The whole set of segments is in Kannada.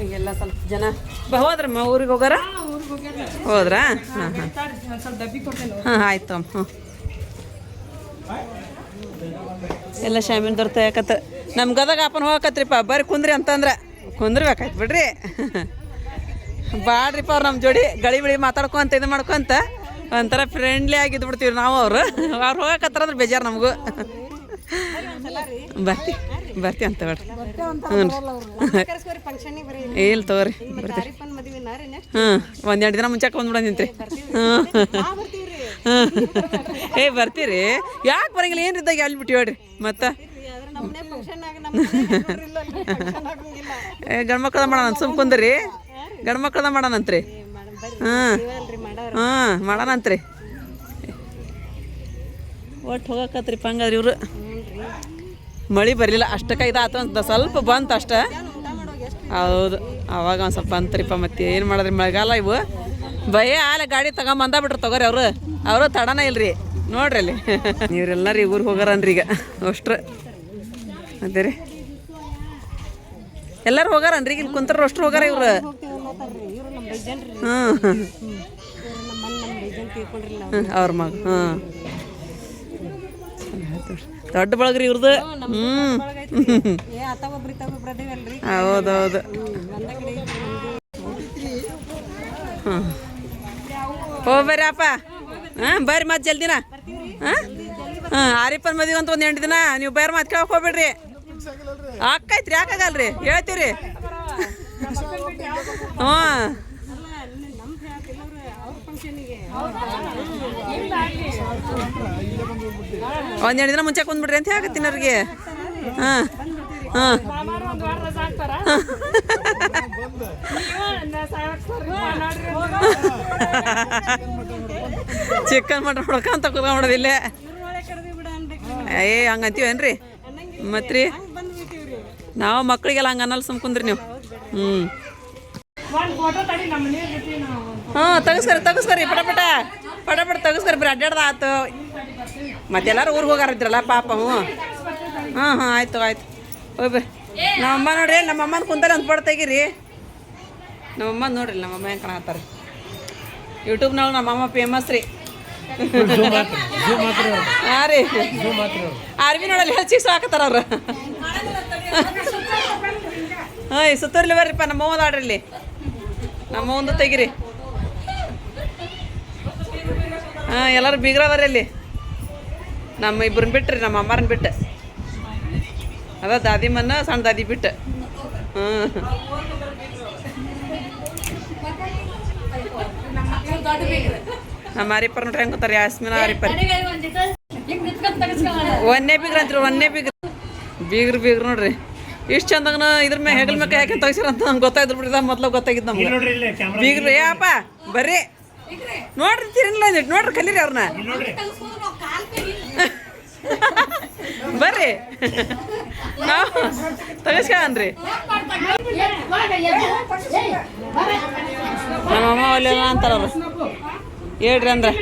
ಈಗೆಲ್ಲ ಸ್ವಲ್ಪ ಜನ ಹೋದ್ರಮ್ಮ ಊರಿಗೆ ಹೋಗಾರ ಹೋದ್ರಾ ಹಾಂ ಹಾಂ ಆಯ್ತು ಹ್ಞೂ ಎಲ್ಲ ಶಾಮಿನ ದೊರ್ತ ಯಾಕತ್ತ ನಮ್ಮ ಗದಗ ಅಪ್ಪನ ಹೋಗಕತ್ರಿಪ್ಪ ಬರ್ರಿ ಕುಂದ್ರಿ ಅಂತಂದ್ರೆ ಕುಂದ್ರಬೇಕಾಯ್ತು ಬಿಡ್ರಿ ಬಾಡ್ರಿಪ್ಪ ಅವ್ರು ನಮ್ಮ ಜೋಡಿ ಗಳಿ ಬಿಳಿ ಮಾತಾಡ್ಕೊಂತ ಇದು ಮಾಡ್ಕೊಂತ ಒಂಥರ ಫ್ರೆಂಡ್ಲಿ ಆಗಿದ್ದು ಬಿಡ್ತೀವಿ ನಾವು ಅವ್ರು ಹೋಗಕತ್ತಾರ ಅಂದ್ರೆ ಬೇಜಾರು ನಮಗೂ ಬರ್ತಿ ಅಂತ ಬೇಡ್ರಿ ಇಲ್ಲ ತಗೋರಿ ಬರ್ತೀವಿ ಹಾಂ ಒಂದೆರಡು ದಿನ ಮುಂಚೆ ಬಂದ್ಬಿಡ ನಿಂತ್ರಿ ಏ ಬರ್ತೀರಿ ಯಾಕೆ ಬರಂಗಿಲ್ಲ ಏನು ಇದ್ದಾಗ ಅಲ್ಲಿ ಬಿಟ್ಟು ಹೇಳ್ರಿ ಮತ್ತೆ ಗಂಡು ಮಕ್ಕಳ ಮಾಡೋಣ ಸುಮ್ ಕುಂದ್ರಿ ಗಂಡು ಮಕ್ಕಳದ ಮಾಡೋಣಂತ್ರಿ ಹಾಂ ಹಾಂ ಮಾಡೋಣಂತ್ರಿ ಒಟ್ಟು ಹೋಗಕತ್ರಿ ಹಂಗಾದ್ರಿ ಇವರು ಮಳೆ ಬರಲಿಲ್ಲ ಅಷ್ಟಕ್ಕೆ ಇದಾಯ್ತು ಅಂತ ಸ್ವಲ್ಪ ಬಂತು ಅಷ್ಟೇ ಹೌದು ಅವಾಗ ಒಂದು ಸ್ವಲ್ಪ ಬಂತ್ರಿಪ್ಪ ಮತ್ತೆ ಏನು ಮಾಡಿದ್ರಿ ಮಳೆಗಾಲ ಇವು ಭಯ ಆಲೆ ಗಾಡಿ ತಗೊಂಬಂದಾಬಿಟ್ರು ತಗೋರಿ ಅವರು ತಡನ ಇಲ್ರಿ ನೋಡ್ರಿ ಅಲ್ಲಿ ನೀವ್ರೆಲ್ಲರೂ ಈಗ ಊರಿಗೆ ಹೋಗಾರನ್ರಿ ಈಗ ಅಷ್ಟ್ರು ಅದೇ ರೀ ಎಲ್ಲರೂ ಹೋಗಾರನ್ರಿ ಈಗ ಇಲ್ಲಿ ಕುಂತಾರ ಅಷ್ಟ್ರು ಹೋಗಾರ ಇವ್ರು ಹಾಂ ಅವ್ರ ಮಗ ಹಾಂ ದೊಡ್ಡ ಬಳಗ್ರಿ ಇವ್ರದ್ದು ಹೌದೌದು ಹಾಂ ಹೋಗ್ಬರ್ರಿ ಅಪ್ಪ ಹಾಂ ಬರ್ರಿ ಮತ್ತೆ ಜಲ್ದಿನ ಹಾಂ ಹಾಂ ಆರಿಪ್ಪನ್ ಮದುವೆ ಅಂತ ಒಂದು 8 ದಿನ ನೀವು ಬೇರೆ ಮಾತು ಕೇಳಕ್ಕೆ ಹೋಗ್ಬೇಡ್ರಿ ಆಕೈತ್ರಿ ಯಾಕಾಗಲ್ರಿ ಹೇಳ್ತೀರಿ ಹಾಂ ಒಂದೆರಡು ದಿನ ಮುಂಚೆ ಕುಂದ್ಬಿಡ್ರಿ ಅಂತ ಹೇಳಕತ್ತೀನಿ ಅವ್ರಿಗೆ ಹಾಂ ಹಾಂ ಚಿಕನ್ ಮಟನ್ ಹೊಡ್ಕೊಂತ ಕುತ್ಕೊಂಡ್ಬಿಡೋದಿಲ್ಲ ಏ ಹಂಗಂತೀವೇನ್ರಿ ಮತ್ರಿ ನಾವು ಮಕ್ಳಿಗೆಲ್ಲ ಹಂಗೆ ಅನ್ನಲ್ಲ ಸುಮ್ಕುಂದ್ರಿ ನೀವು ಹ್ಞೂ ಹಾಂ ತಗಸ್ಕರಿ ಪಟ ತಗಸ್ಕರಿ ಬರೀ ಅಡ್ಡಾಡ್ದ ಆಯ್ತು ಮತ್ತೆಲ್ಲರೂ ಊರಿಗೆ ಹೋಗಾರಿದ್ರಲ್ಲ ಪಾಪ ಹ್ಞೂ ಹಾಂ ಆಯ್ತು ಹೋಗಿ ಬರ್ರಿ ನಮ್ಮಮ್ಮ ನೋಡ್ರಿ ನಮ್ಮಮ್ಮನ ಕುಂತಾರೆ ಅಂತ ಪಡ ತೆಗೀರಿ ನಮ್ಮಮ್ಮ ನೋಡ್ರಿ ನಮ್ಮಮ್ಮ ಹೆಂಗೆ ಕಾಣತ್ತಾರೆ ಯೂಟ್ಯೂಬ್ನಾಗ ನಮ್ಮಮ್ಮ ಫೇಮಸ್ ರೀ ಹಾಂ ರೀ ಆರ್ಮಿ ನೋಡಲ್ಲ ಹೆಚ್ಚಿಗೆ ಹಾಕತ್ತಾರ ಅವ್ರು ಹಾಂ ಸುತ್ತೂರ್ಲಿ ಬರ್ರಿಪ್ಪ ನಮ್ಮವ್ವದ ಆಡ್ರಿ ನಮ್ಮ ಒಂದು ತೆಗಿರಿ ಹಾಂ ಎಲ್ಲರೂ ಬೀಗ್ರದಾರ ಅಲ್ಲಿ ನಮ್ಮ ಇಬ್ಬರನ್ನ ಬಿಟ್ರಿ ನಮ್ಮ ಅಮ್ಮರನ್ನ ಬಿಟ್ಟು ಅದ ದಾದಿಮನ್ನ ಸಣ್ಣ ದಾದಿ ಬಿಟ್ಟು ಹಾಂ ನಮ್ಮ ಆರಿಪ್ಪರ್ ನೋಡ್ರಿ ಹೆಂಗೆ ಗೊತ್ತಾರೆ ಯಾಸ್ಮಿನ ಆರಿಪ್ಪರ್ ಒಂದೇ ಬೀಗ್ರು ನೋಡ್ರಿ ಇಷ್ಟು ಚಂದಾಗ ಇದ್ರ ಮೇಲೆ ಹೆಗಲ್ ಮೇಲೆ ಯಾಕೆ ತೆಗ್ಸಿರಂತ ನಂಗೆ ಗೊತ್ತಾಯ್ತು ಬಿಡ್ರಿ ಮೊದ್ಲು ಗೊತ್ತಾಗಿದ್ದು ನಮ್ಗೆ ಬೀಗ್ರು ಏಪ್ಪ ಬರ್ರಿ ನೋಡ್ರಿ ತಿರ್ನಿಲ್ಲ ನೋಡ್ರಿ ಕಲೀರಿ ಅವ್ರನ್ನ ಬರ್ರಿ ನಾವು ತೆಗಿಸ್ಕನ್ರಿ ನಮ್ಮಮ್ಮ ಒಲ್ಲೆಲ್ಲ ಅಂತಾರವ್ರು ಹೇಳ್ರಿ ಅಂದ್ರೆ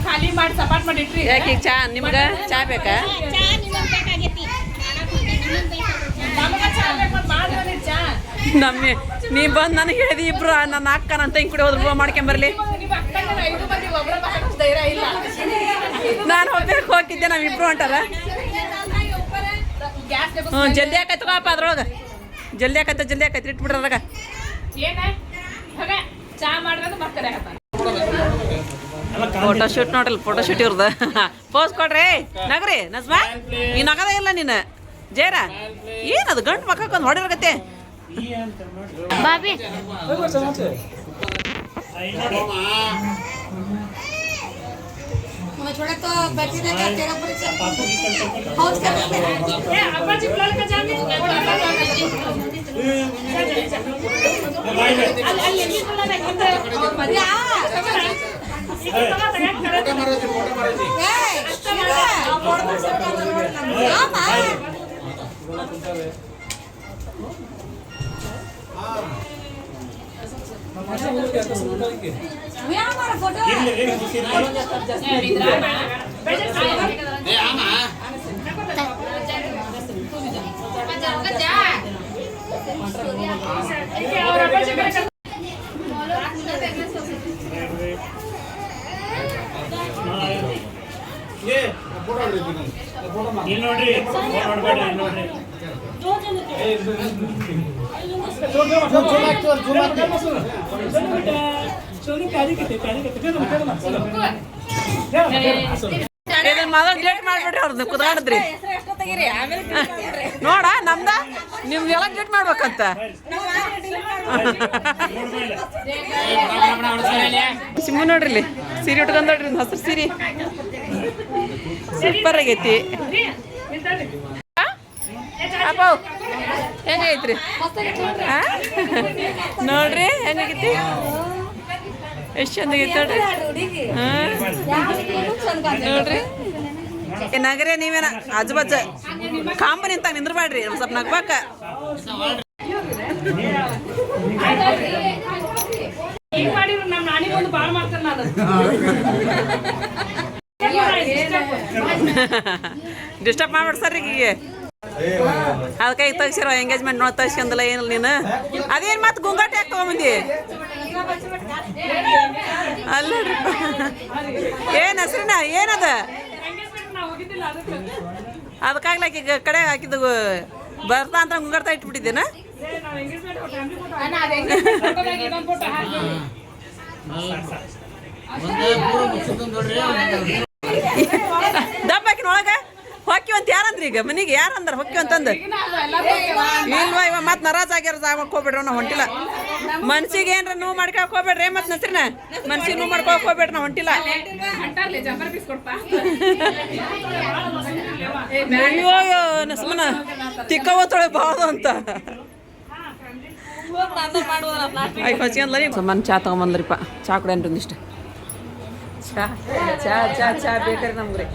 ಖಾಲಿ ಮಾಡಿ ಸಪಾಟ್ ಮಾಡಿಟ್ರಿ ಯಾಕೆ ಚಾ ನಿಮ್ಗೆ ಚಾ ಬೇಕಾ ನಮ್ಮ ನೀ ಬಂದು ನನಗೆ ಹೇಳಿದಿ ಇಬ್ರು ನನ್ನ ಅಕ್ಕ ನನ್ನ ತಂಗಿ ಕೂಡ ಹೋದ್ರು ಮಾಡ್ಕೊಂಬರ್ಲಿ ನಾನು ಹೋಗ್ಬೇಕು ಹೋಗಿದ್ದೆ ನಾವಿಬ್ರು ಹೊಂಟಾರ ಹ್ಞೂ ಜಲ್ದಿ ಆಕೈತೆ ಅಪ್ಪ ಅದ್ರೊಳಗೆ ಜಲ್ದಿ ಆಕೈತೆ ಇಟ್ಬಿಡ್ರಿ ಅದ್ರಾಗ ಫೋಟೋ ಶೂಟ್ ನೋಡ್ರಿ ಫೋಟೋ ಶೂಟ್ ಇವ್ರದ ಪೋಸ್ ಕೊಡ್ರಿ ನಗ್ರಿ ನಜ್ಮಾ ನೀನು ನಗದೇ ಇಲ್ಲ ನೀನು ಜೇರ ಏನದು ಗಂಟು ಮಕ್ಕಳಕ್ಕೊಂದು ಹೊಡಿರಗತ್ತೆ ಬಾಬಿ छोड़ा तो बच्चे ने क्या तेरा परिचय हाउस कर ए अब्बा जी ब्लड का जाने भाई अल्ले ये बोला ना कि या फोटो मारो जी ए फोटो ಇಲ್ಲಿ ನೋಡ್ರಿ ನೋಡ್ಬೇಡ್ರಿ ನೋಡ್ರಿ ಡೇಟ್ ಮಾಡ್ಬಿಡ್ರಿ ಅವ್ರದ್ದು ಕುತ್ಕೊಂಡಿದ್ರಿ ನೋಡ ನಮ್ದ ನಿಮ್ಗೆಲ್ಲ ಡೇಟ್ ಮಾಡ್ಬೇಕಂತ ಸಿಮ್ಮು ನೋಡ್ರಿ ಇಲ್ಲಿ ಸೀರೆ ಉಟ್ಕೊಂಡ್ ನೋಡ್ರಿ ಹಸಿರು ಸೀರೆ ಸೂಪರ್ ಆಗೈತಿ ಅಪ್ಪ ಹೆಂಗೈತ್ರಿ ನೋಡ್ರಿ ಹೆಂಗಾಗೈತಿ ಎಷ್ಟು ಚಂದಾಗೈತಿ ನೋಡ್ರಿ ನೋಡ್ರಿ ನಗರೇ ನೀವೇನ ಆಜು ಬಾಜು ಕಾಂಬ ನಿಂತಾಗ ನಿಂದ್ರಬೇಡ್ರಿ ಸ್ವಲ್ಪ ನಗ್ಬೇಕ ಹಿಂಗ್ ಮಾಡಿದ್ರು ನಮ್ಮ ನಾನಿಗೆ ಒಂದು ಬಾಳ್ ಮಾಡ್ತಾನೆ ನಾನು ಡಿಸ್ಟರ್ಬ್ ಮಾಡ್ಬಿಡ್ಸಾರ್ರಿ ಈಗ ಅದಕ್ಕೆ ಈಗ ತೆಗ್ಸಿರೋ ಎಂಗೇಜ್ಮೆಂಟ್ ನೋಡಿ ತೆಗ್ಸ್ಕೊಂಡಲ್ಲ ಏನಿಲ್ಲ ನೀನು ಅದೇನು ಮತ್ತೆ ಗುಂಗಾಟ ಯಾಕೆ ತಗೊಂಬಂದಿ ಅಲ್ಲ ಏನು ಹೆಸ್ರಿನ ಏನದ ಅದಕ್ಕಾಗ್ಲಾಕ ಈಗ ಕಡೆ ಹಾಕಿದ್ದು ಬರ್ತಾ ಅಂತ ಗುಂಗಾಡ್ತಾ ಇಟ್ಬಿಟ್ಟಿದ್ದೇನ ದಬ್ಬಾಕಿನ ಒಳಗ ಹೊಕ್ಕಿವಂತ ಯಾರಂದ್ರಿ ಈಗ ಮನಿಗೆ ಯಾರಂದ್ರ ಹೊಕ್ಕಿವಂತಂದು ಇಲ್ವಾ ಇವ ಮತ್ತೆ ನರಾಜ್ ಆಗ್ಯಾರ ಜಾಗಕ್ಕೆ ಹೋಗ್ಬೇಡ್ರಿ ನಾವು ಹೊಂಟಿಲ್ಲ ಮನ್ಸಿಗೆ ಏನ್ರ ನೋವು ಮಾಡ್ಕೊಳಕ್ ಹೋಗ್ಬೇಡ್ರಿ ಮತ್ತೆ ನಸ್ರಿನ ಮನ್ಸಿಗೆ ನೋವು ಮಾಡ್ಕೊಳಕ್ ಹೋಗ್ಬೇಡ್ರಿ ನಾವು ಹೊಂಟಿಲ್ಲ ಅಯ್ಯೋ ನಸ್ಮನ ತಿಕ್ಕವತ್ತೊಳೆ ಬಾಳು ಅಂತ ಆಯ್ತು ಹೊಚ್ಕೊಂಡ್ಲ ನೀವು ಮನ್ ಚಾ ತಗೊಂಬಂದ್ರಿಪ್ಪ ಚಾ ಕುಡಿಯನ್ರಿ ಒಂದಿಷ್ಟು ಚಾ ಚಾ ಚಾ ಚಾ ಬೇಕಾರಿ ನಮ್ಗೆ ರೀ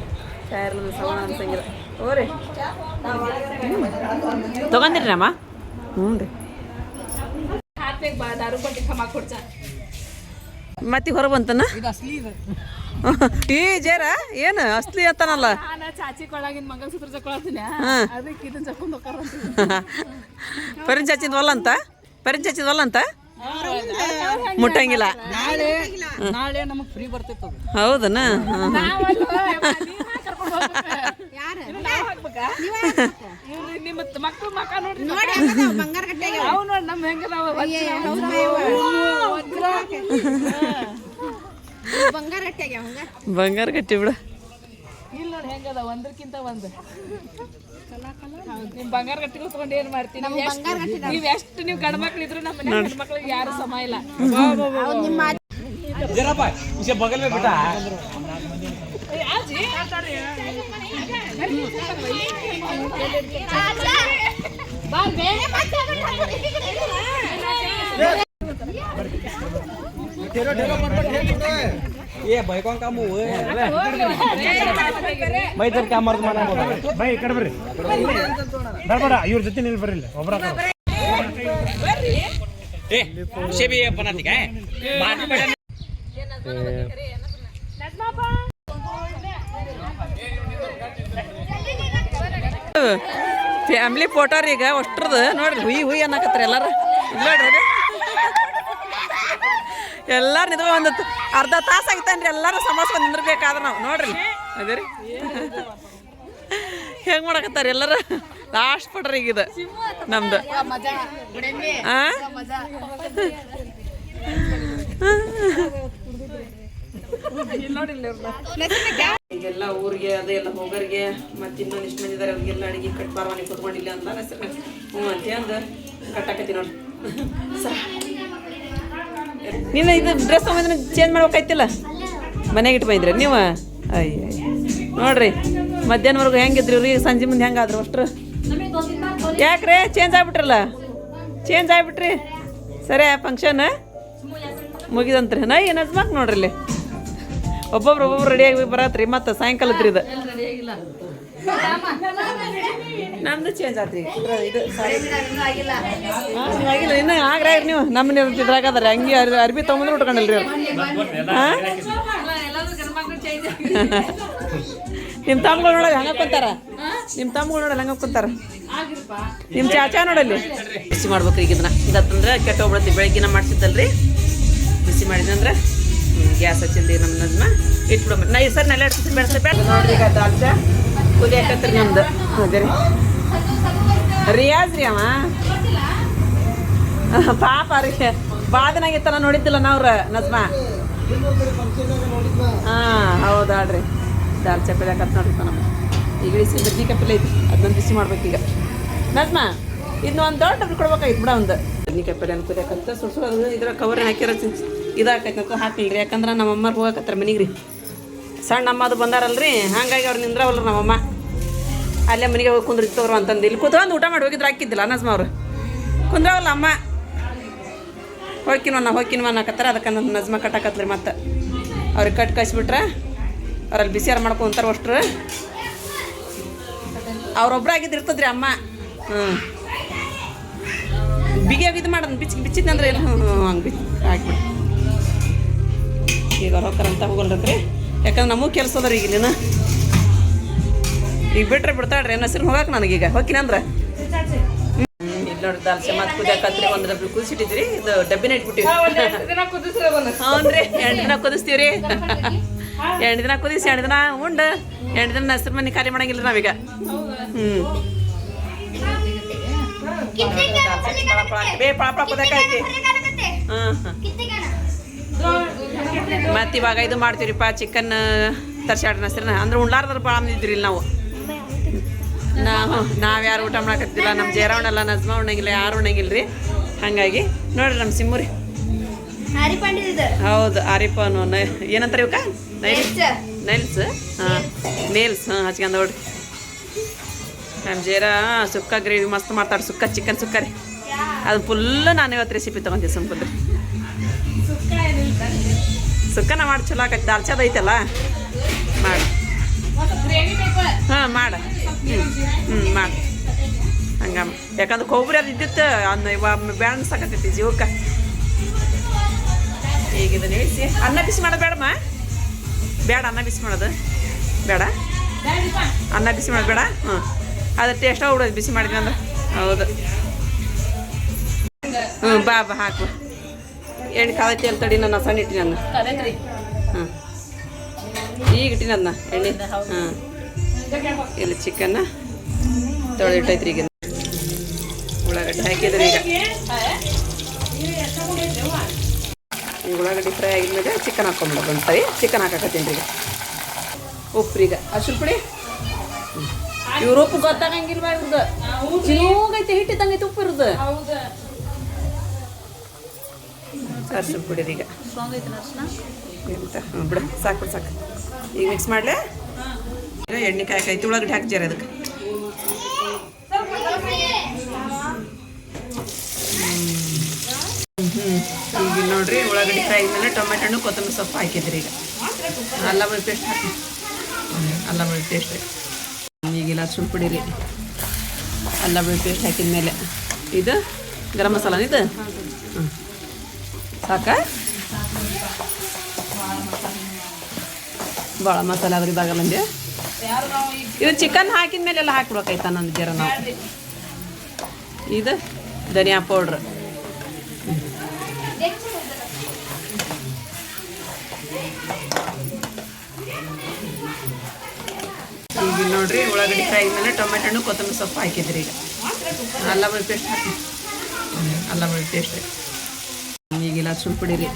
ಚಾ ಇರಲಿಲ್ಲ ಸಮಾನ ಅನ್ಸಂಗಿಲ್ಲ ಓ ರೀ ತಗೊಂಡಿರಿ ಅಮ್ಮ ಹ್ಞೂ ರೀ ಮತ್ತೆ ಹೊರ ಬಂತನ ಈ ಜೇರ ಏನು ಅಸ್ಲಿ ಅಂತಾನಲ್ಲ ಚಾಚಿ ಕೊಳಗಿನ ಮಂಗಲಸೂತ್ರ ಜಕ್ಕೊಳತೀನಿ ಅದಕ್ಕೆ ಇದನ್ನ ಜಕ್ಕೊಂಡು ಪರಿನ್ ಚಾಚಿಂದ ಹೊಲ್ಲ ಅಂತ ಮುಟ್ಟಂಗಿಲ್ಲ ನಾಳೆ ನಮಗೆ ಫ್ರೀ ಬರ್ತಿತ್ತು ಹೌದನ ನಿಮ್ಮ ಮಕ್ಕಳು ಮಕ್ಕ ನೋಡ್ರಿ ಅವು ನೋಡಿ ನಮ್ಮ ಹೆಂಗದಾವ ಬಂಗಾರ ಗಟ್ಟಿ ಬಿಡು ಇಲ್ಲಿ ನೋಡಿ ಹೆಂಗದ ಒಂದಕ್ಕಿಂತ ಒಂದು ನಿಮ್ ಬಂಗಾರ ಗಟ್ಟಿಗಳು ತಗೊಂಡು ಏನ್ ಮಾಡ್ತೀನಿ ನೀವ್ ಎಷ್ಟು ನೀವು ಗಂಡ ಮಕ್ಳು ಇದ್ರು ನಮ್ಮ ಮನೆ ಹೆಣ್ಣು ಮಕ್ಳಿಗೆ ಯಾರು ಸಮ ಇಲ್ಲ बगल में बेटा ये भाई कौन काम हुए भाई इधर क्या मर्द माना बोला भाई इकड़ ಬರ್ರಿ ಬರಬೇಡ ಇವ್ರ ಜೊತೆ ನಿಲ್ ಬರ್ರಿ ಒಬ್ಬರ ए से भी बनाती क्या है बाद में बैठा ಫ್ಯಾಮಿಲಿ ಫೋಟೋ ರೀ ಈಗ ಅಷ್ಟ್ರದ್ದು ನೋಡ್ರಿ ಹುಯ್ ಅನ್ನಕತ್ರಿ ಎಲ್ಲಾರು ನೋಡ್ರಿ ಎಲ್ಲಾರು ನಿಂತ್ಕೊ ಒಂದು ಅರ್ಧ ತಾಸು ಆಗಿತ್ತನ್ರಿ ಎಲ್ಲಾರು ಸಮಸ್ಯೆ ನಿಂದಿರ್ಬೇಕಾದ್ರೆ ನಾವು ನೋಡ್ರಿ ಅದೇ ರೀ ಹೆಂಗೆ ಮಾಡಕತ್ತಾರ ಎಲ್ಲಾರು ಲಾಸ್ಟ್ ಫೋಟೋ ಈಗ ಇದು ನಮ್ದು ಈಗೆಲ್ಲ ಊರಿಗೆ ಅದೆಲ್ಲ ಹೋಗೋರಿಗೆ ಮತ್ತೆ ಇನ್ನೊಂದು ಇಷ್ಟು ಮಂದಿ ಇದಾರೆ ಅವ್ರಿಗೆಲ್ಲ ಅಡಿಗೆ ಕಟ್ ಬಾರವಾನಿ ಕುತ್ಕೊಂಡಿಲ್ಲ ಅಂತ ಹ್ಞೂ ಅಂತ ಅಂದು ಕಟ್ಟಾಕತ್ತಿ ನೋಡಿ ನೀನು ಇದು ಡ್ರೆಸ್ ತೊಗೊಂಡ್ರೆ ಚೇಂಜ್ ಮಾಡ್ಬೇಕಾಯ್ತಿಲ್ಲ ಮನೆಗೆ ಇಟ್ಟು ಬಂದ್ರಿ ನೀವು ಅಯ್ಯ ನೋಡ್ರಿ ಮಧ್ಯಾಹ್ನವರೆಗೂ ಹೆಂಗಿದ್ರಿ ರೀ ಸಂಜೆ ಮುಂದೆ ಹೆಂಗಾದ್ರು ಅಷ್ಟ್ರು ಯಾಕ್ರೆ ಚೇಂಜ್ ಆಗ್ಬಿಟ್ರಿ ಸರಿ ಫಂಕ್ಷನ್ ಮುಗಿದಂತ್ರಿ ನೈ ನಜ್ಮಾಕ್ ನೋಡ್ರಿ ಇಲ್ಲಿ ಒಬ್ಬೊಬ್ರು ರೆಡಿಯಾಗಿ ಬರತ್ರಿ ಮತ್ತೆ ಸಾಯಂಕಾಲದ್ರಿ ಇದು ನಮ್ದು ಚೇಂಜ್ ಆತ್ರಿ ಇದು ಸಾರಿ ಇನ್ನೂ ಆಗಿಲ್ಲ. ಆಗಿಲ್ಲ ಇನ್ನು ಆಗ್ರ ನೀವು ನಮ್ಮನೆ ಇದ್ರಾಗದಾರೆ ಹಂಗೆ ಅರ್ಬಿ ತೊಗೊಂಡ್ರೆ ಉಟ್ಕೊಂಡಲ್ರಿ ಅವ್ರು ಹಾಂ ನಿಮ್ಮ ತಮ್ಮಗಳು ನೋಡಲ್ಲ ಹಂಗೆ ಕುಂತಾರ ನಿಮ್ಮ ತಮ್ಮಗಳು ನೋಡಲ್ಲ ಹಂಗೆ ಕುಂತಾರ ನಿಮ್ಮ ಚಾಚಾ ನೋಡಲ್ಲಿ ಬಿಸಿ ಮಾಡ್ಬೇಕ್ರಿ ಈಗ ಇದನ್ನ ಇದತ್ತಂದ್ರೆ ಕೆಟ್ಟ ಹೋಗ್ಬಿಡತ್ತಿ ಬೆಳಗ್ಗಿನ ಮಾಡಿಸಿದ್ದಲ್ರಿ ಬಿಸಿ ಮಾಡಿದಂದ್ರೆ ಗ್ಯಾಸ್ ಹಚ್ಚಿಲ್ರಿ ನಮ್ಮನ್ನ ಇಟ್ಬಿಡಂಬ್ರಿ ನಾ ಸರ್ ನೆಲೆ ಇಡ್ತೀನಿ ಬೇಡ ನೋಡ್ರಿ ಈಗ ದಾಲ್ಚ ಕುದಿಯಾಕತ್ರಿ ನಮ್ದು ಅದೇ ರೀ ರಿಯಾಜ್ ರೀ ಅವ ಪಾಪ ರೀ ಭಾಳ ದಿನ ಆಗಿತ್ತಲ್ಲ ನೋಡಿದ್ದಿಲ್ಲ ನಾವ್ರ ನಜ್ಮಾ ಹಾಂ ಹೌದಾಳ್ರಿ ದಾಲ್ ಚಪ್ಪಲಿ ಹಾಕತ್ ನೋಡ್ರಿಪ್ಪ ನಮ್ಮ ಈಗ ಇಳಿಸಿ ಬದ್ನಿಕಾಯಿ ಪಲ್ಯ ಐತಿ ಅದನ್ನ ಬಿಸಿ ಮಾಡ್ಬೇಕೀಗ ನಜ್ಮಾ ಇದನ್ನ ಒಂದು ದೊಡ್ಡ ಡಬ್ರಿ ಕೊಡ್ಬೇಕಾಗಿತ್ತು ಬಿಡ ಒಂದು ಬದ್ನಿಕಾಯಿ ಪಲ್ಯ ಕುದಿಯಾಕತ್ತ ಸುಡ್ಸೋದು ಇದ್ರ ಕವರ್ ಹಾಕಿರೋ ಇದಾಕೈತಿ ಅಂತ ಹಾಕ್ಲಿರಿ ಯಾಕಂದ್ರೆ ನಮ್ಮ ಅಮ್ಮರು ಹೋಗಕತ್ತಾರ ಮನೆಗೆ ರೀ ಸಣ್ಣ ಅಮ್ಮ ಅದು ಬಂದಾರಲ್ರಿ ಹಾಗಾಗಿ ಅವ್ರು ನಿಂದ್ರವಲ್ರಿ ನಮ್ಮಮ್ಮ ಅಲ್ಲೇ ಮನೆಗೆ ಹೋಗಿ ಕುಂದ್ರಿತ್ತವ್ರು ಅಂತಂದು ಇಲ್ಲಿ ಕೂತ್ಕೊಂಡು ಊಟ ಮಾಡಿ ಹೋಗಿದ್ರೆ ಹಾಕಿದ್ದಿಲ್ಲ ನಜ್ಮಾ ಅವ್ರು ಕುಂದ್ರವಲ್ಲ ಅಮ್ಮ ಹೋಗಿನ್ವ ಅನ್ನಕತ್ತಾರ ಅದಕ್ಕೆ ನನ್ನ ನಜ್ಮಾ ಕಟ್ಟಾಕತ್ರಿ ಮತ್ತೆ ಅವ್ರಿಗೆ ಕಟ್ ಕಳಿಸ್ಬಿಟ್ರೆ ಅವ್ರಲ್ಲಿ ಬಿಸಿಯಾರು ಮಾಡ್ಕೊಂತಾರೆ ಅಷ್ಟ್ರು ಅವ್ರೊಬ್ರು ಆಗಿದ್ದು ಇರ್ತದ್ರಿ ಅಮ್ಮ ಬಿಗಿಯಾಗಿ ಇದು ಮಾಡೋದು ಬಿಚ್ಚಿದ್ನಂದ್ರೆ ಎಲ್ಲ ಹಂಗೆ ಹಾಕ್ಬಿಡಿ ಈಗ ಅವ್ರು ಹೋಗ್ತಾರಂತ ಹೋಗಲ್ರಿ ಯಾಕಂದ್ರೆ ನಮಗೂ ಕೆಲಸ ಅದ ರೀ ಇಲ್ಲಿನ ಈಗ ಬಿಟ್ರೆ ಬಿಡ್ತಾಳ್ರಿ ಏನು ಹಸಿರು ಹೋಗಕ್ಕೆ ನನಗೀಗ ಹೋಗಿನಂದ್ರೆ ಇಲ್ಲಿ ನೋಡಿ ದಾಲ್ಸೆ ಮತ್ತೆ ಕುದಿಯಾಕತ್ರಿ ಒಂದು ಡಬ್ಬಿ ಕುದಿಸಿಟ್ಟಿದ್ರಿ ಇದು ಡಬ್ಬಿನ ಇಟ್ಬಿಟ್ಟಿವಿ ಹ್ಞೂ ರೀ 2 ದಿನ ಕುದಿಸ್ತೀವಿ ರೀ 2 ದಿನ ಕುದಿಸಿ 2 ದಿನ ಉಂಡು 2 ದಿನ ಹಸಿರು ಮನೆ ಖಾಲಿ ಮಾಡಂಗಿಲ್ಲ ನಾವೀಗ ಪಳ ಕುದಿಯಾಕೈತಿ ಮತ್ತೆ ಇವಾಗ ಇದು ಮಾಡ್ತೀವ್ರಿಪ್ಪ ಚಿಕನ್ ತರ್ಸಾಡ್ರಿ ಹಸಿರನ ಅಂದ್ರೆ ಉಣ್ಲಾರ್ದ್ರ ಭಾಳ ಅಂದಿದ್ರಿ ಇಲ್ಲಿ ನಾವು ಯಾರು ಊಟ ಮಾಡಕತ್ತಿಲ್ಲ ನಮ್ಮ ಜೇರವಣ್ಣಲ್ಲ ನಜ್ಮಾ ಉಣ್ಣಂಗಿಲ್ಲ ಯಾರು ಉಣ್ಣಂಗಿಲ್ಲ ರೀ ಹಾಗಾಗಿ ನೋಡ್ರಿ ನಮ್ಮ ಸಿಮ್ಮುರಿ ಹೌದು ಆರಿಪನು ಏನಂತಾರೆ ಇವಕ್ಕ ನೈಲ್ಸ್ ಹಾಂ ನೇಲ್ಸ್ ಹಚ್ಕೊಂಡ್ ನೋಡ್ರಿ ನಮ್ಮ ಜೇರ ಸುಕ್ಕ ಗ್ರೇವಿ ಮಸ್ತ್ ಮಾಡ್ತಾರೆ ಸುಕ್ಕ ಚಿಕನ್ ಸುಕ್ಕ ರೀ ಅದು ಫುಲ್ ನಾನು ಇವತ್ತು ರೆಸಿಪಿ ತೊಗೊಂತೀವಿ ಸುಮ್ಕುಂದ್ರಿ ಸುಕ್ಕನ ಮಾಡಿ ಚಲೋ ಆಕೈತಿ ದಾಲ್ಚಾದ ಐತಲ್ಲ ಮಾಡಿ ಹಾಂ ಮಾಡ ಮಾಡಿ ಹಂಗ ಯಾಕಂದ್ರೆ ಕೊಬ್ಬರಿ ಅದು ಇದ್ದಿತ್ತು ಅನ್ನ ಇವಾಗ ಬ್ಯಾಣ ಸಾಕತ್ತೈತಿ ಜೀವಕ್ಕೆ ಈಗ ಇದನ್ನ ಇಳಿಸಿ ಅನ್ನ ಬಿಸಿ ಮಾಡೋದು ಬೇಡಮ್ಮ ಬೇಡ ಅನ್ನ ಬಿಸಿ ಮಾಡೋದು ಬೇಡ ಅನ್ನ ಬಿಸಿ ಮಾಡೋದು ಬೇಡ ಹ್ಞೂ ಅದು ಟೇಸ್ಟ್ ಹೋಗ್ಬಿಡೋದು ಬಿಸಿ ಮಾಡಿದ್ವಿ ಅಂದ್ರೆ ಹೌದು ಬಾ ಹಾಕು ಎಣ್ಣೆ ಕಾದೈತಿ ಅಂತ ತಡಿ ನನ್ನ ಸಣ್ಣ ಇಟ್ಟಿನ ಅನ್ನ ಹಾಂ ಈಗ ಇಟ್ಟಿನ ಅದನ್ನ ಎಣ್ಣೆ ಹಾಂ ಇಲ್ಲಿ ಚಿಕನ್ನ ತೊಳೆದಿಟ್ಟೈತ್ರಿ ಈಗ ಉಳ್ಳಾಗಡ್ಡೆ ಹಾಕಿದ್ರಿ ಈಗ ಉಳ್ಳಾಗಡ್ಡೆ ಫ್ರೈ ಆಗಿದ್ಮೇಲೆ ಚಿಕನ್ ಹಾಕೊಂಬಿಡೋದು ಒಂದು ಸರಿ ಚಿಕನ್ ಹಾಕಕತ್ತೀನಿ ಈಗ ಉಪ್ರೀಗ ಅರ್ಶಿನ ಪುಡಿ ಇವ್ರ ಉಪ್ಪು ಗೊತ್ತಾಗಂಗಿಲ್ವಾ ಇವ್ರದ್ದು ಚಿನ್ನೋಗೈತೆ ಹಿಟ್ಟಿದ್ದಂಗೈತೆ ಉಪ್ಪು ಇರೋದು ಅರ್ಶಿನ ಪುಡಿ ಈಗ ಎಂತ ಬಿಡು ಸಾಕು ಸಾಕು ಈಗ ಮಿಕ್ಸ್ ಮಾಡಲೇ ಎಣ್ಣೆ ಕಾಯಿ ಉಳ್ಳಾಗಡ್ಡೆ ಹಾಕ್ಜಾರ ಅದಕ್ಕೆ ಈಗ ನೋಡ್ರಿ ಉಳ್ಳಾಗಡ್ಡೆ ಫ್ರೈ ಆದ್ಮೇಲೆ ಟೊಮೆಟೊ ಹಣ್ಣು ಕೊತ್ತಂಬರಿ ಸೊಪ್ಪು ಹಾಕಿದ್ರಿ ಈಗ ಅಲ್ಲ ಬೆಳ್ಳುಳ್ಳಿ ಪೇಸ್ಟ್ ಹಾಕಿ ಅಲ್ಲ ಬೆಳ್ಳುಳ್ಳಿ ಪೇಸ್ಟ್ ಈಗಿಲ್ಲ ಅರ್ಶಿನ ಪುಡಿ ರೀ ಅಲ್ಲ ಬೆಳ್ಳುಳ್ಳಿ ಪೇಸ್ಟ್ ಹಾಕಿದ್ಮೇಲೆ ಇದು ಗರಂ ಮಸಾಲ ಇದು ಸಾಕ ಭಾಳ ಮಸಾಲೆ ಆದ್ರೆ ಇದಾಗಲ್ಲ ಅಂದೆ ಇದು ಚಿಕನ್ ಹಾಕಿದ ಮೇಲೆ ಎಲ್ಲ ಹಾಕ್ಬಿಡ್ಬೇಕಾಯ್ತ ನನ್ನ ಜರ ನಾವು ಇದು ಧನಿಯಾ ಪೌಡ್ರ್ ಈಗ ನೋಡ್ರಿ ಉಳ್ಳಾಗಡ್ಡೆ ಫ್ರೈ ಆದ್ಮೇಲೆ ಟೊಮೆಟೊ ಹಣ್ಣು ಕೊತ್ತಂಬರಿ ಸೊಪ್ಪು ಹಾಕಿದ್ರಿ ಈಗ ಅಲ್ಲ ಬೆಳ್ಳುಳ್ಳಿ ಪೇಸ್ಟ್ ಹಾಕಿ ಅಲ್ಲ ಬೆಳ್ಳುಳ್ಳಿ ಪೇಸ್ಟ್ ಈಗಿಲ್ಲ ಅರ್ಶಿನ ಪುಡಿ ರೀ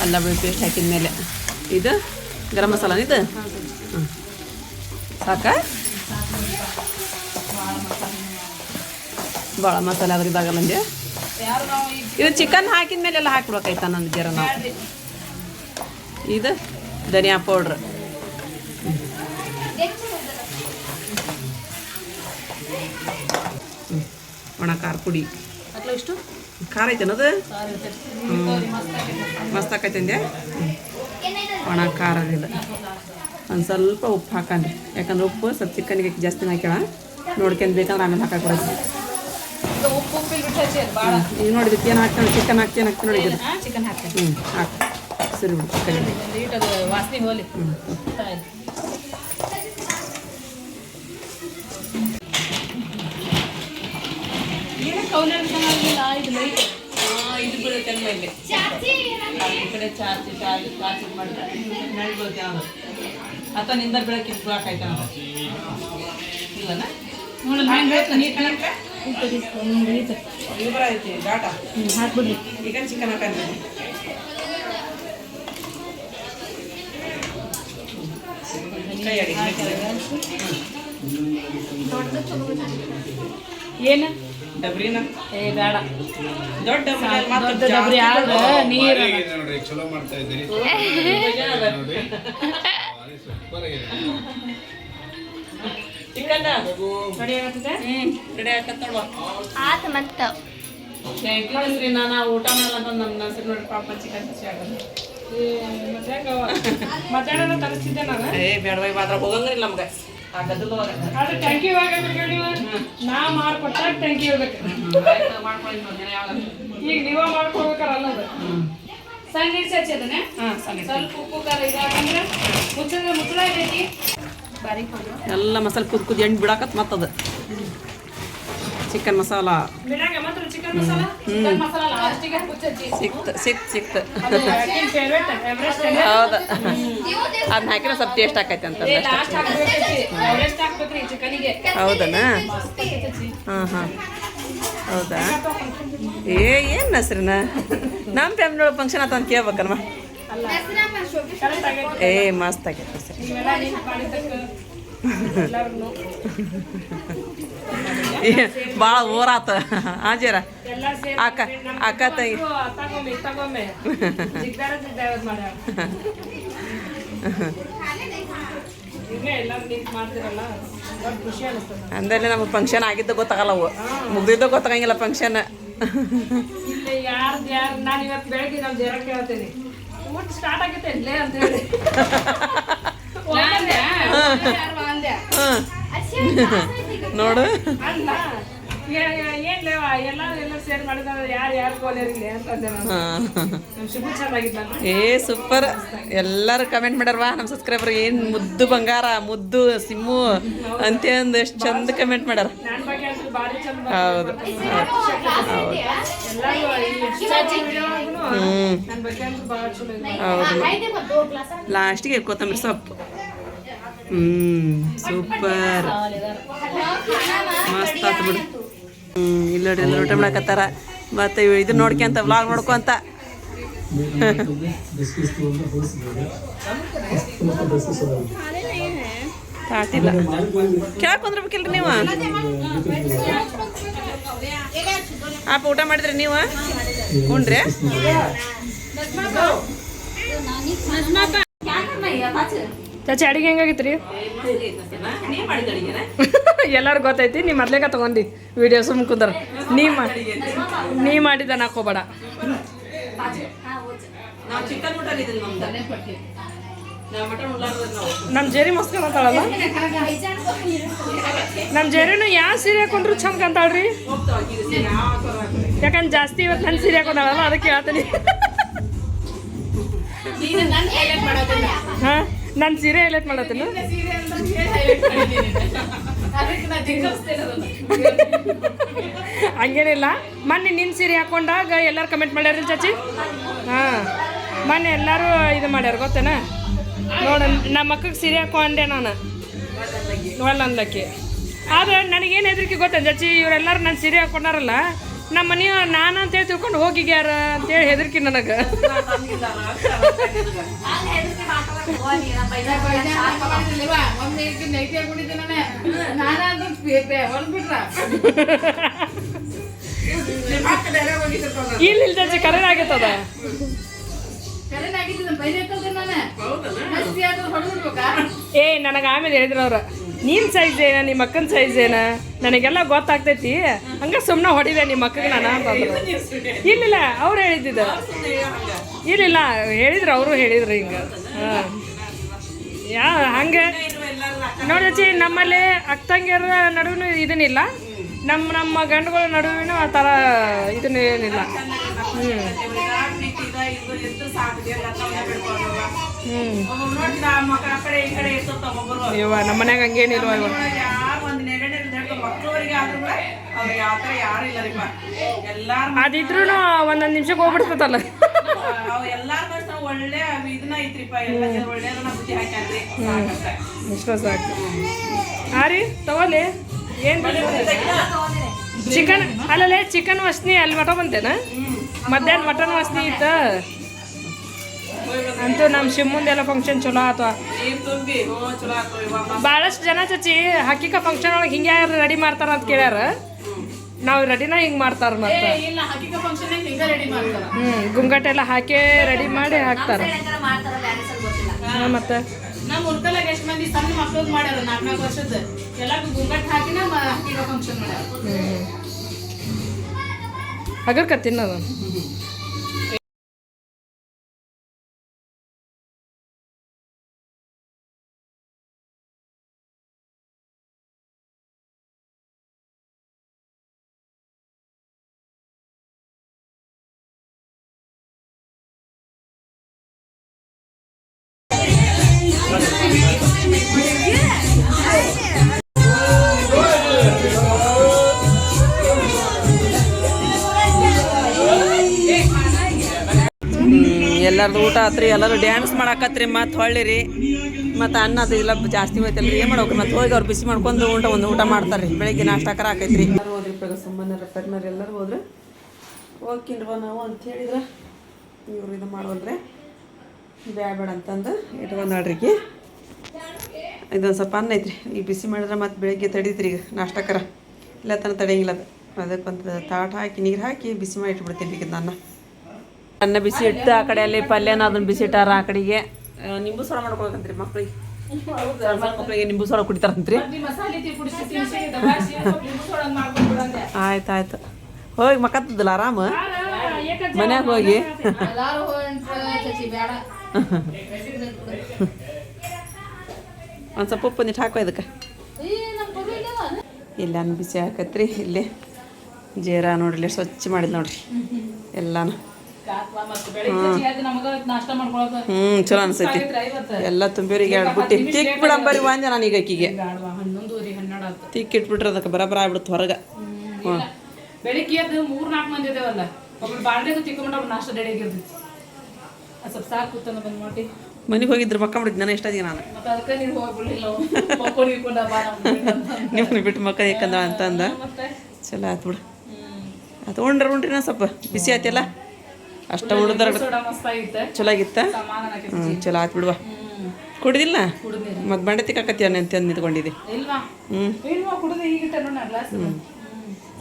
ಅಲ್ಲ ಬೆಳ್ಳುಳ್ಳಿ ಪೇಸ್ಟ್ ಹಾಕಿದ್ಮೇಲೆ ಇದು ಗರಂ ಮಸಾಲ ಇದು ಸಾಕ ಭಾಳ ಮಸಾಲೆ ಆದ್ರೆ ಇದಾಗಲ್ಲ ಅಂದೆ ಇದು ಚಿಕನ್ ಹಾಕಿದ ಮೇಲೆ ಎಲ್ಲ ಹಾಕ್ಬಿಡ್ಬೇಕಾಯ್ತ ನನ್ನ ಜರ ನಾವು ಇದು ಧನಿಯಾ ಪೌಡ್ರ್ ಒಣ ಖಾರ ಪುಡಿ ಇಷ್ಟು ಖಾರ ಐತೆ ಅನ್ನೋದು ಮಸ್ತ್ ಆಕೈತೆ ಅಂದೆ ಒಣ ಖಾರ ಇದು ಒಂದು ಸ್ವಲ್ಪ ಉಪ್ಪು ಹಾಕಂಡ್ರಿ ಯಾಕಂದ್ರೆ ಉಪ್ಪು ಸ್ವಲ್ಪ ಚಿಕನ್ಗೆ ಜಾಸ್ತಿನ ಹಾಕ್ಯಾಳ ನೋಡ್ಕೊಂಡು ಬೇಕಂದ್ರೆ ಆಮೇಲೆ ಹಾಕಿ ಇದು ಉಪ್ಪು ಉಪ್ಪಿಲ್ ಬಿಟ್ಟು ಹಚ್ಚಿ ಭಾಳ ಈಗ ನೋಡಿದಕ್ಕೆ ಏನು ಹಾಕ್ತಾನೆ ಚಿಕನ್ ಹಾಕ್ತೀನಿ ನೋಡಿ ಇದು ಚಿಕನ್ ಹಾಕ್ತೀನಿ ಹಾಕಿ ಸರಿ ಬಿಡು ಚಿಕನ್ ಅದು ವಾಸನೆ ಹೋಲಿ ಏನು ಕೌಲರ್ ಚೆನ್ನಾಗಿಲ್ಲ ಇದು ಲೈಟ್ ಇದು ಬೀಳುತ್ತೆ ಇಲ್ಲಿ ಈ ಕಡೆ ಚಾರ್ಜ್ ಮಾಡಿದ್ರೆ ನಳಿ ಬೀಳುತ್ತೆ ಯಾವುದು ಅಥವಾ ನಿಂದ ಬೆಳಗ್ಗೆ ಬ್ಲಾಕ್ ಆಯ್ತಾ ಇಲ್ಲನ ಐತಿ ಡಾಟಾ ಹಾಕ್ಬಿಡ್ರಿ ಈಗ ಚಿಕನ್ ಹಾಕಂದ್ರೆ ಏನು ಡಬ್ರಿನ ಏ ಬೇಡ ದೊಡ್ಡ ಡಬ್ರಿ ಆದ್ರೆ ನೀರು ಚಲೋ ಮಾಡ್ತಾ ಇದ್ದೀರಿ ಚಿಕನ್ ರೆಡಿ ಆಗತ್ತೆ ರೆಡಿ ಆಗತ್ತೆ ನೋಡುವ ಆತ ಮತ್ತ ಥ್ಯಾಂಕ್ ಯು ಅಂದ್ರಿ ನಾನು ಊಟ ಮಾಡಲ್ಲ ಅಂತ ನನ್ನ ಹೆಸರು ನೋಡಿ ಪಾಪ ಚಿಕನ್ ಖುಷಿ ಆಗೋದು ಮಧ್ಯಾಹ್ನ ತರಿಸ್ತಿದ್ದೆ ನಾನು ಏ ಬೇಡವೈ ಮಾತ್ರ ಹೋಗಂಗಿಲ್ಲ ನಮ್ಗೆ ಆ ಗದ್ದಲದೊಳಗೆ ಆದ್ರೆ ಟ್ಯಾಂಕ್ ಯು ಆಗಬೇಕು ನೀವು ನಾ ಮಾಡ್ಕೊಟ್ಟಾಗ ಟ್ಯಾಂಕ್ ಯು ಇರ್ಬೇಕು ಮಾಡ್ಕೊಳ್ಳಿ ನೋಡಿ ಯಾವಾಗ ಈಗ ನೀವ ಮಾಡ್ಕೊಡ್ಬೇಕಾರ ಅನ್ನೋದು ಸಣ್ಣ ನೀರು ಹಚ್ಚಿ ಅದನ್ನೇ ಸ್ವಲ್ಪ ಉಪ್ಪು ಖಾರ ಇದಾಕಂದ್ರೆ ಮುಚ್ಚಳ ಐತಿ ಬಾರೀಕ್ ಎಲ್ಲ ಮಸಾಲೆ ಕುದ್ ಎಣ್ಣೆ ಬಿಡಾಕತ್ ಮತ್ತದು ಚಿಕನ್ ಮಸಾಲ ಬಿಡಂಗ ಮಾತ್ರ ಚಿಕನ್ ಮಸಾಲ ಲಾಸ್ಟಿಗೆ ಮುಚ್ಚಿ ಸಿಕ್ತು ಫೇವ್ರೇಟ್ ಎವರೆಸ್ಟ್ ಹೌದು ಅದನ್ನ ಹಾಕಿದ್ರೆ ಸ್ವಲ್ಪ ಟೇಸ್ಟ್ ಆಕೈತೆ ಅಂತ ಲಾಸ್ಟ್ ಹಾಕ್ಬೇಕೈತಿ ಎವರೆಸ್ಟ್ ಹಾಕ್ಬೇಕ್ರಿ ಚಿಕನಿಗೆ ಹೌದನಾ ಹಾಂ ಹೌದಾ ಏನು ಹೆಸ್ರಿನ ನಮ್ಮ ಫ್ಯಾಮಿಲಿ ಒಳಗೆ ಫಂಕ್ಷನ್ ಆತ ಅಂತ ಕೇಳ್ಬೇಕಲ್ವ ಕರೆಕ್ಟ್ ಆಗೈತಿ ಏ ಮಸ್ತ್ ಆಗೈತೆ ಸರ್ ನೀವೆಲ್ಲ ನೆನ್ಪು ಮಾಡಿದ್ದಕ್ಕೆ ಎಲ್ಲರಿಗೂ ಭಾಳ ಓರಾತ ಹಾಜರ ಎಲ್ಲ ಸೇರಿ ಅಕ್ಕ ತಂಗಿ ತಗೊಮ್ಮೆ ಜಿಗ್ದಾರ ಮಾಡ್ಯಾರ ಈಗ ಎಲ್ಲರೂ ನಿಂತು ಮಾಡ್ತಿರಲ್ಲ ದೊಡ್ಡ ಖುಷಿ ಅನಿಸ್ತದೆ ಅಂದರೆ ನಮಗೆ ಫಂಕ್ಷನ್ ಆಗಿದ್ದು ಗೊತ್ತಾಗಲ್ಲ ಅವು ಮುಗ್ದಿದ್ದು ಗೊತ್ತಾಗಂಗಿಲ್ಲ ಫಂಕ್ಷನ್ ಇಲ್ಲಿ ಯಾರು ನಾನು ಇವತ್ತು ಬೆಳಗ್ಗೆ ನಮ್ಮ ಜರ ಕೇಳ್ತೀನಿ ಊಟ ಸ್ಟಾರ್ಟ್ ಆಗೈತೆ ಇಲ್ಲೇ ಅಂತ ಹೇಳಿ ನೋಡು ಅಲ್ಲ ಏನ್ ಲೇವ ಎಲ್ಲರೂ ಸೇರಿ ಮಾಡಿದ್ರೆ ಯಾರು ಕೋಲೇರಿಲ್ಲ ಅಂತಂದೆ ನಾನು ನಮ್ಮ ಶುಭ ಚೆನ್ನಾಗಿದ್ದ ಏ ಸೂಪರ್ ಎಲ್ಲರೂ ಕಮೆಂಟ್ ಮಾಡ್ಯಾರವಾ ನಮ್ಮ ಸಬ್ಸ್ಕ್ರೈಬರ್ ಏನು ಮುದ್ದು ಬಂಗಾರ ಮುದ್ದು ಸಿಮ್ಮು ಅಂತಂದು ಎಷ್ಟು ಚಂದ ಕಮೆಂಟ್ ಮಾಡ್ಯಾರ ನನ್ನ ಬಗ್ಗೆ ಅಂತೂ ಭಾರಿ ಚಂದ ಹೌದು ನನ್ನ ಬಗ್ಗೆ ಅಂತೂ ಭಾಳ ಚಲೋ ಇದೆ ಹೌದು ಲಾಸ್ಟಿಗೆ ಕೊತ್ತಂಬರಿ ಸೊಪ್ಪು ಸೂಪರ್ ಮಸ್ತ್ ಆತು ಬಿಡು ಇಲ್ಲ ಎಲ್ಲ ಊಟ ಮಾಡಕತ್ತಾರ ಮತ್ತೆ ಇದು ನೋಡ್ಕೊಂತ ವ್ಲಾಗ್ ನೋಡ್ಕೊಂತ ತಾಟಿಲ್ಲ ಕೆಳಗೆ ಕುಂದ್ರಬೇಕಿಲ್ರಿ ನೀವು ಅಪ್ಪ ಊಟ ಮಾಡಿದ್ರಿ ನೀವು ಹ್ಞೂನ್ರಿ ಚಾಚಿ ಅಡಿಗೆ ಹೆಂಗಾಗಿತ್ತು ರೀ ಎಲ್ಲರೂ ಗೊತ್ತೈತಿ ನೀ ಮೊದ್ಲೇಕ ತಗೊಂಡಿ ವಿಡಿಯೋ ಸುಮ್ ಕುಂದ್ರ ನೀ ಮಾಡಿದ ಹಾಕೋಬೇಡ ನಮ್ಮ ಜೇರಿ ಮಸ್ತ್ ಕಾಣತ್ತಾಳಲ್ಲ ನಮ್ಮ ಜೇರಿನು ಯಾವ ಸೀರೆ ಹಾಕೊಂಡ್ರು ಚಂದ ಕಾಣ್ತಾಳ್ರಿ ಯಾಕಂದ್ರೆ ಜಾಸ್ತಿ ಇವತ್ತು ನನ್ನ ಸೀರೆ ಹಾಕೊಂಡಾಳಲ್ಲ ಅದಕ್ಕೆ ಹೇಳ್ತೀನಿ ಹಾಂ ನನ್ನ ಸೀರೆ ಹೈಲೈಟ್ ಮಾಡತ್ತೀನಿ ಹಂಗೇನಿಲ್ಲ ಮೊನ್ನೆ ನಿನ್ನ ಸೀರೆ ಹಾಕೊಂಡಾಗ ಎಲ್ಲರೂ ಕಮೆಂಟ್ ಮಾಡ್ಯಾರ ಚಾಚಿ ಹಾಂ ಮೊನ್ನೆ ಎಲ್ಲರೂ ಇದು ಮಾಡ್ಯಾರ ಗೊತ್ತೇನ ನೋಡ ನಮ್ಮ ಮಕ್ಕಳಿಗೆ ಸೀರೆ ಹಾಕೊಂಡೆ ನಾನು ಒಳ್ಳೆ ಅನ್ಲಕ್ಕಿ ಆದ್ರೆ ನನಗೇನು ಹೆದರಿಕೆ ಗೊತ್ತೇನು ಚಾಚಿ ಇವರೆಲ್ಲರೂ ನನ್ನ ಸೀರೆ ಹಾಕೊಂಡಾರಲ್ಲ ನಮ್ಮ ಮನೆ ನಾನು ಅಂತೇಳಿ ತಿಳ್ಕೊಂಡು ಹೋಗಿಗ್ಯಾರ ಅಂತೇಳಿ ಹೆದರ್ಕಿ ನನಗೆ ಇಲ್ಲ ಚಾಚಿ ಕರೆಕ್ಟ್ ಆಗೈತದ ಏ ನನಗೆ ಆಮೇಲೆ ಹೇಳಿದ್ರು ಅವ್ರು ನೀನು ಸೈಜ್ ಏನ ನಿಮ್ಮ ಅಕ್ಕನ ಸೈಜ್ ಏನ ನನಗೆಲ್ಲ ಗೊತ್ತಾಗ್ತೈತಿ ಹಂಗೆ ಸುಮ್ಮನೆ ಹೊಡಿದೆ ನಿಮ್ಮ ಅಕ್ಕಗೆ ನಾನು ಅಂತಂದ್ರು ಇಲ್ಲಿಲ್ಲ ಅವ್ರು ಹೇಳಿದ್ದಿದ್ದ ಇಲ್ಲಿಲ್ಲ ಹೇಳಿದ್ರು ಅವರು ಹೇಳಿದ್ರು ಹಿಂಗೆ ಹಾಂ ಹಂಗೆ ನೋಡಿ ಅಜ್ಜಿ, ನಮ್ಮಲ್ಲಿ ಅಕ್ಕಂಗಿಯರ ನಡುವೆ ಇದನ್ನಿಲ್ಲ, ನಮ್ಮ ಗಂಡುಗಳ ನಡುವಿನ ಆ ಥರ ಇದನ್ನ ಏನಿಲ್ಲ. ಇವ ನಮ್ಮ ಮನ್ಯಾಗ ಹಂಗೇನಿಲ್ವ ಇವ. ಅದಿದ್ರು ಒಂದೊಂದು ನಿಮಿಷಕ್ಕೆ ಹೋಗ್ಬಿಡ್ತೈತಲ್ಲ. ಇಷ್ಟ ಸಾಕು. ಹಾಂ ರೀ, ತಗೋಲಿ. ಏನು ಚಿಕನ್ ಅಲ್ಲಲ್ಲೇ ಚಿಕನ್ ವಾಸನೆ ಅಲ್ಲಿ ಮಟ ಬಂತೇನ? ಮಧ್ಯಾಹ್ನ ಮಟನ್ ವಾಸನೆ ಇತ್ತು. ಅಂತೂ ನಮ್ಮ ಶಿವಮುಂದೆಲ್ಲ ಫಂಕ್ಷನ್ ಚಲೋ ಆತ. ಭಾಳಷ್ಟು ಜನ ಚಚ್ಚಿ ಹಕ್ಕಿಕ ಫಂಕ್ಷನ್ ಒಳಗೆ ಹಿಂಗೆ ಯಾರು ರೆಡಿ ಮಾಡ್ತಾರ ಅಂತ ಕೇಳ್ಯಾರ. ನಾವು ರೆಡಿನ ಹಿಂಗೆ ಮಾಡ್ತಾರ ಮತ್ತೆ. ಗುಂಗಟೆಲ್ಲ ಹಾಕಿ ರೆಡಿ ಮಾಡಿ ಹಾಕ್ತಾರೆ. ಮತ್ತೆ ನಮ್ಮ ಉರ್ಕಲಾಗ ಎಷ್ಟು ಮಂದಿ ಸಣ್ಣ ಮಕ್ಳದ್ ಮಾಡ್ಯಾರ 4 ವರ್ಷದ ಎಲ್ಲ ಗುಂಗಟ್ ಹಾಕಿನ ಹಕ್ಕಿಗ ಫಂಕ್ಷನ್ ಮಾಡ್ಯಾರ. ಅಗರ್ಕ ತಿನ್ನೋದು. ಎಲ್ಲರದು ಊಟ ಆತ್ರಿ, ಎಲ್ಲರೂ ಡ್ಯಾನ್ಸ್ ಮಾಡಾಕತ್ರಿ. ಮತ್ತು ಹೊಳ್ಳಿರಿ ಮತ್ತು ಅನ್ನ ಅದು ಇಲ್ಲ ಜಾಸ್ತಿ ಹೋಯ್ತಲ್ಲ ರೀ, ಏನು ಮಾಡ್ಬೇಕು. ಮತ್ತು ಹೋಗಿ ಅವ್ರು ಬಿಸಿ ಮಾಡ್ಕೊಂಡು ಊಟ ಮಾಡ್ತಾರೆ ರೀ. ಬೆಳಿಗ್ಗೆ ನಾಷ್ಟಾಕರ ಆಕೈತ್ರಿ. ಎಲ್ಲರೂ ಹೋದ್ರಿ ಇವಾಗ ಸುಮ್ಮನೆ ರೆಫರ್ನರ್ ಎಲ್ಲರೂ ಹೋದ್ರೆ ಹೋಗ್ಕಿನ್ರವ ನಾವು ಅಂತ ಹೇಳಿದ್ರೆ ಇವ್ರು ಇದು ಮಾಡೋಲ್ರಿ ಬೇಡ ಅಂತಂದು ಇಟ್ಕೊಂಡಾಡ್ರಿಗೆ. ಇದೊಂದು ಸ್ವಲ್ಪ ಅನ್ನ ಐತ್ರಿ, ಈಗ ಬಿಸಿ ಮಾಡಿದ್ರೆ ಮತ್ತು ಬೆಳಿಗ್ಗೆ ತಡೀತ್ರಿ. ಈಗ ನಾಷ್ಟಾಕರ ಇಲ್ಲ ತನ ತಡೆಯಂಗಿಲ್ಲ. ಅದಕ್ಕೆ ಒಂದು ತಾಟ ಹಾಕಿ ನೀರು ಹಾಕಿ ಬಿಸಿ ಮಾಡಿ ಇಟ್ಬಿಡ್ತೀನಿ ಈಗ ಅನ್ನ ಬಿಸಿ ಇಟ್ಟು ಆ ಕಡೆ ಅಲ್ಲಿ ಪಲ್ಯನ ಅದನ್ನ ಬಿಸಿ ಇಟ್ಟಾರ. ಆ ಕಡೆಗೆ ನಿಂಬು ಸೋಡ ಮಾಡ್ಕೊಳಕಂತ್ರಿ ಮಕ್ಳಿಗೆ. ಮಕ್ಳಿಗೆ ನಿಂಬು ಸೋಡ ಕುಡಿತಾರಂತ್ರಿ. ಆಯ್ತು ಹೋಗಿ ಮಕ್ಕತ್ತದಲ್ಲ ಆರಾಮ ಮನ್ಯಾಗ ಹೋಗಿ. ಒಂದು ಸ್ವಲ್ಪ ಉಪ್ಪು ನೀರು ಹಾಕೋ ಇದಕ್ಕೆ. ಇಲ್ಲ ಅನ್ನ ಬಿಸಿ ಹಾಕತ್ರಿ. ಇಲ್ಲಿ ಜೀರಾ ನೋಡ್ರಿ ಸ್ವಚ್ಛ ಮಾಡಿದ್ ನೋಡ್ರಿ ಎಲ್ಲಾನು. ಚಲೋ ಅನ್ಸೈತಿ. ಎಲ್ಲ ತುಂಬಿವ್ರಿಗೆ 2 ಬುಟ್ಟಿ ತಿಕ್ ಬಿಡಂಬರಿ ವಾಂದೆ ನಾನು ಈಗ ಅಕ್ಕಿಗೆ ತಿಕ್ ಇಟ್ಬಿಟ್ರೆ ಅದಕ್ಕೆ ಬರಬರ ಆಗ್ಬಿಡುತ್ತೆ ಹೊರಗೆ. ಬೆಳಿಗ್ಗೆ 3-4 ಮಂದಿ ಇದೇವಲ್ಲ, ಒಬ್ರು ಬಾಂಡೆದು ತಿಕ್ಕೊಂಡ್ರೆ ನಾಷ್ಟ ರೆಡಿ ಆಗಿರ್ತೈತಿ. ಸ್ವಲ್ಪ ಸಾಕು ಕೂತನ ಬಂದು ಮಾಡಿ ಮನೆಗೆ ಹೋಗಿದ್ರು ಮಕ್ಕ ಮಾಡಿದ್ ನಾನು ಎಷ್ಟಾಗಿ ನಾನು ಮತ್ತೆ ಅದಕ್ಕೆ ನೀವು ಹೋಗ್ಬಿಡ್ಲಿಲ್ಲ. ನೀವು ಬಿಟ್ಟು ಮಕ್ಕ ಯಾಕಂದ ಅಂತಂದ ಚಲೋ ಆಯ್ತು ಬಿಡು. ಅದು ಉಂಡ್ರಿ ನಾ ಸ್ವಲ್ಪ ಬಿಸಿ ಆಯ್ತಲ್ಲ ಅಷ್ಟ ಉಳಿದ್ರ ಚಲೋ ಆಗಿತ್ತ. ಚಲೋ ಆಯ್ತು ಬಿಡುವ. ಕುಡಿದಿಲ್ಲ ಮತ್ತು ಬಂಡೆ ತಿಕ್ಕಾಕತ್ತೀಯ ಅಂತ ನಿಂತ್ಕೊಂಡಿದ್ದೆ.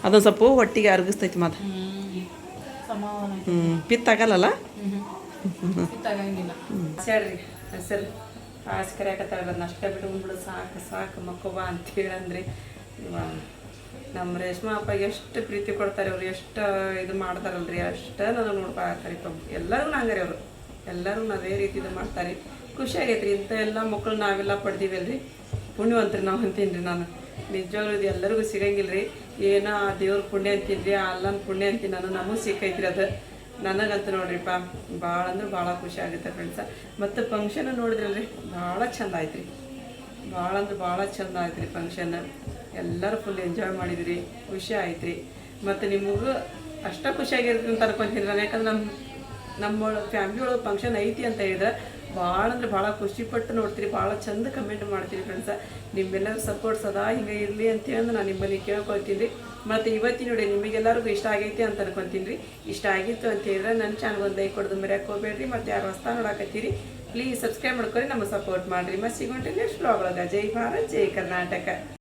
ಅದೊಂದು ಸ್ವಲ್ಪ ಹೊಟ್ಟಿಗೆ ಅರ್ಗಿಸ್ತೈತಿ ಮತ್ತು ಪಿತ್ ಆಗಲ್ಲಲ್ಲ. ಸರಿ ಹೆಸರು ಆಸ್ಕರಿ ಹಾಕತ್ತಾರ ಅಷ್ಟೇ ಬಿಟ್ಟು ಉಂಡ್ಬಿಡು ಸಾಕು ಮಕ್ಕೋಬಾ ಅಂತೇಳಿ ಅಂದ್ರಿ. ನಮ್ಮ ರೇಷ್ಮಾ ಅಪ್ಪಗೆ ಎಷ್ಟು ಪ್ರೀತಿ ಕೊಡ್ತಾರೆ ಅವ್ರು, ಎಷ್ಟು ಇದು ಮಾಡ್ತಾರಲ್ರಿ, ಅಷ್ಟು ನನಗೆ ನೋಡ್ಕೊಳ್ತಾರೆ. ಎಲ್ಲರೂ ಹಂಗಾರೆ ಅವರು ಎಲ್ಲರೂ ಅದೇ ರೀತಿ ಇದು ಮಾಡ್ತಾರೆ. ಖುಷಿ ಆಗೈತೆ ರೀ. ಇಂಥ ಎಲ್ಲ ಮಕ್ಕಳು ನಾವೆಲ್ಲ ಪಡ್ದೀವಲ್ರಿ, ಪುಣ್ಯವಂತ್ರಿ ನಾವು ಅಂತೀನಿ ರೀ. ನಾನು ನಿಜವಾಗ್ಲೂ ಇದು ಎಲ್ಲರಿಗೂ ಸಿಗಂಗಿಲ್ಲ ರೀ. ಏನೋ ಆ ದೇವ್ರ ಪುಣ್ಯ ಅಂತೀನಿ ರೀ, ಆ ಅಲ್ಲನ ಪುಣ್ಯ ಅಂತೀನಿ ನಾನು. ನಮಗೂ ಸಿಕ್ಕೈತ್ರಿ ಅದು. ನನಗಂತೂ ನೋಡ್ರಿಪ್ಪ ಭಾಳ ಅಂದ್ರೆ ಭಾಳ ಖುಷಿ ಆಗುತ್ತೆ ಫ್ರೆಂಡ್ಸ. ಮತ್ತು ಫಂಕ್ಷನ್ ನೋಡಿದ್ರಲ್ರಿ ಭಾಳ ಚಂದ ಆಯ್ತು ರೀ. ಭಾಳ ಅಂದ್ರೆ ಭಾಳ ಚಂದ ಆಯ್ತು ರೀ ಫಂಕ್ಷನ್. ಎಲ್ಲರೂ ಫುಲ್ ಎಂಜಾಯ್ ಮಾಡಿದ್ರಿ, ಖುಷಿ ಆಯ್ತು ರೀ. ಮತ್ತು ನಿಮಗೂ ಅಷ್ಟು ಖುಷಿಯಾಗಿರುತ್ತೆ ಅಂತ ಅನ್ಕೊಂತೀನಿ ನಾನು. ಯಾಕಂದ್ರೆ ನಮ್ಮ ಫ್ಯಾಮ್ಲಿ ಒಳಗೆ ಫಂಕ್ಷನ್ ಐತಿ ಅಂತ ಹೇಳಿದ್ರೆ ಭಾಳ ಅಂದ್ರೆ ಭಾಳ ಖುಷಿಪಟ್ಟು ನೋಡ್ತೀರಿ, ಭಾಳ ಚಂದ ಕಮೆಂಟ್ ಮಾಡ್ತೀರಿ ಫ್ರೆಂಡ್ಸ. ನಿಮ್ಮೆಲ್ಲರೂ ಸಪೋರ್ಟ್ ಸದಾ ಹಿಂಗೆ ಇರಲಿ ಅಂತೇಳಿ ನಾನು ನಿಮ್ಮಲ್ಲಿ ಕೇಳ್ಕೊಳ್ತೀನಿ ರೀ. ಮತ್ತು ಇವತ್ತಿನ ನೋಡಿ ನಿಮಗೆಲ್ಲರಿಗೂ ಇಷ್ಟ ಆಗೈತಿ ಅಂತ ಅನ್ಕೊತೀನಿ ರೀ. ಇಷ್ಟ ಆಗಿತ್ತು ಅಂತ ಹೇಳಿದ್ರೆ ನನ್ನ ಚಾನಲ್ ಒಂದು ಲೈಕ್ ಕೊಡೋದು ಮರ್ಯಾಕೆ ಹೋಗ್ಬೇಡ್ರಿ. ಮತ್ತು ಯಾರು ಹೊಸ್ತಾ ನೋಡಾಕತ್ತೀರಿ ಪ್ಲೀಸ್ ಸಬ್ಸ್ಕ್ರೈಬ್ ಮಾಡ್ಕೊರಿ, ನಮಗೆ ಸಪೋರ್ಟ್ ಮಾಡಿರಿ. ಮತ್ತು ಸಿಗೋಣ್ರಿ ನೆಕ್ಸ್ಟ್ ವ್ಲಾಗ್ ಒಳಗೆ. ಜೈ ಭಾರತ್ ಜೈ ಕರ್ನಾಟಕ.